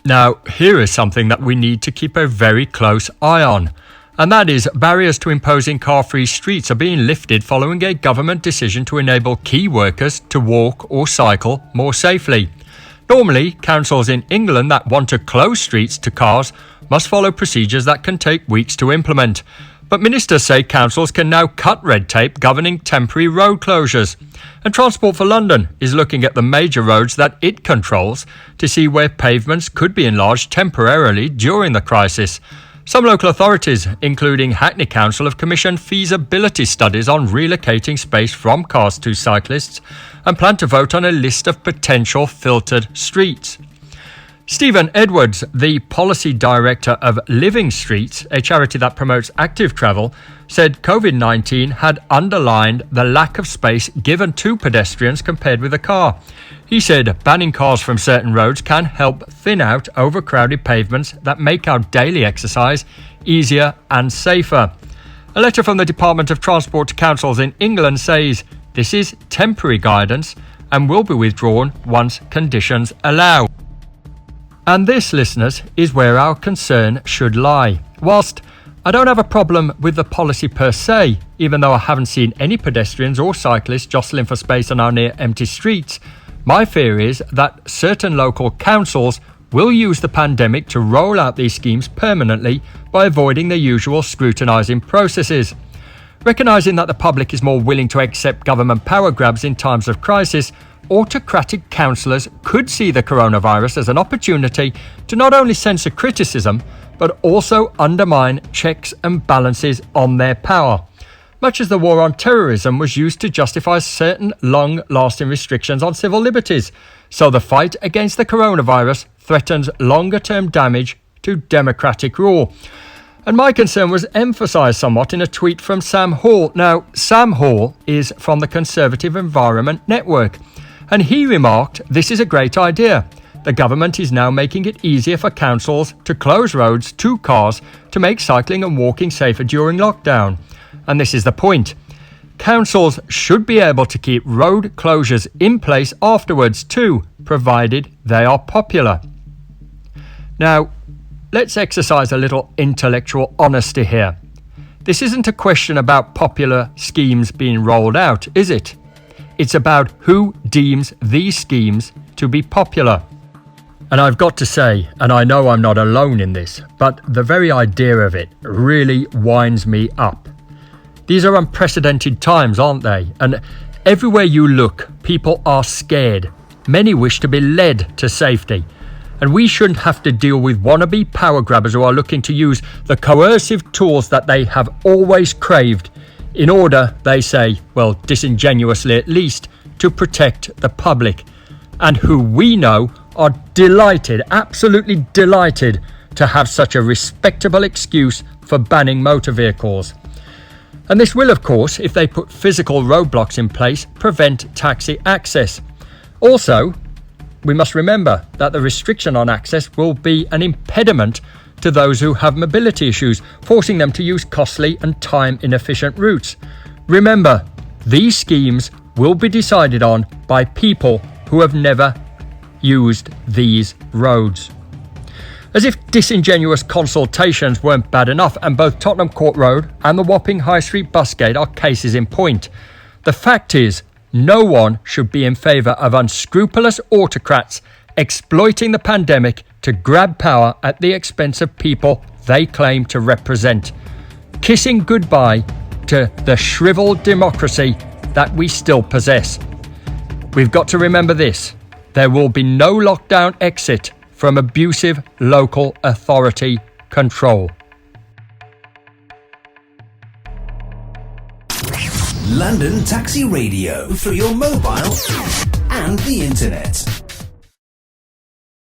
Now, here is something that we need to keep a very close eye on, and that is barriers to imposing car-free streets are being lifted following a government decision to enable key workers to walk or cycle more safely. Normally, councils in England that want to close streets to cars must follow procedures that can take weeks to implement. But ministers say councils can now cut red tape governing temporary road closures. And Transport for London is looking at the major roads that it controls to see where pavements could be enlarged temporarily during the crisis. Some local authorities, including Hackney Council, have commissioned feasibility studies on relocating space from cars to cyclists and plan to vote on a list of potential filtered streets. Stephen Edwards, the policy director of Living Streets, a charity that promotes active travel, said COVID-19 had underlined the lack of space given to pedestrians compared with a car. He said banning cars from certain roads can help thin out overcrowded pavements that make our daily exercise easier and safer. A letter from the Department of Transport to councils in England says this is temporary guidance and will be withdrawn once conditions allow. And this, listeners, is where our concern should lie. Whilst I don't have a problem with the policy per se, even though I haven't seen any pedestrians or cyclists jostling for space on our near empty streets, my fear is that certain local councils will use the pandemic to roll out these schemes permanently by avoiding the usual scrutinising processes. Recognising that the public is more willing to accept government power grabs in times of crisis, autocratic councillors could see the coronavirus as an opportunity to not only censor criticism, but also undermine checks and balances on their power. Much as the war on terrorism was used to justify certain long-lasting restrictions on civil liberties, so the fight against the coronavirus threatens longer-term damage to democratic rule. And my concern was emphasised somewhat in a tweet from Sam Hall. Now, Sam Hall is from the Conservative Environment Network, and he remarked, "This is a great idea. The government is now making it easier for councils to close roads to cars to make cycling and walking safer during lockdown. And this is the point. Councils should be able to keep road closures in place afterwards too, provided they are popular." Now, let's exercise a little intellectual honesty here. This isn't a question about popular schemes being rolled out, is it? It's about who deems these schemes to be popular. And I've got to say, and I know I'm not alone in this, but the very idea of it really winds me up. These are unprecedented times, aren't they? And everywhere you look, people are scared. Many wish to be led to safety. And we shouldn't have to deal with wannabe power grabbers who are looking to use the coercive tools that they have always craved in order, they say, well, disingenuously at least, to protect the public, and who we know are delighted, absolutely delighted, to have such a respectable excuse for banning motor vehicles. And this will, of course, if they put physical roadblocks in place, prevent taxi access. Also, we must remember that the restriction on access will be an impediment to those who have mobility issues, forcing them to use costly and time-inefficient routes. Remember, these schemes will be decided on by people who have never used these roads. As if disingenuous consultations weren't bad enough, and both Tottenham Court Road and the Wapping High Street bus gate are cases in point. The fact is, no one should be in favour of unscrupulous autocrats exploiting the pandemic to grab power at the expense of people they claim to represent, kissing goodbye to the shriveled democracy that we still possess. We've got to remember this: there will be no lockdown exit from abusive local authority control. London Taxi Radio for your mobile and the internet.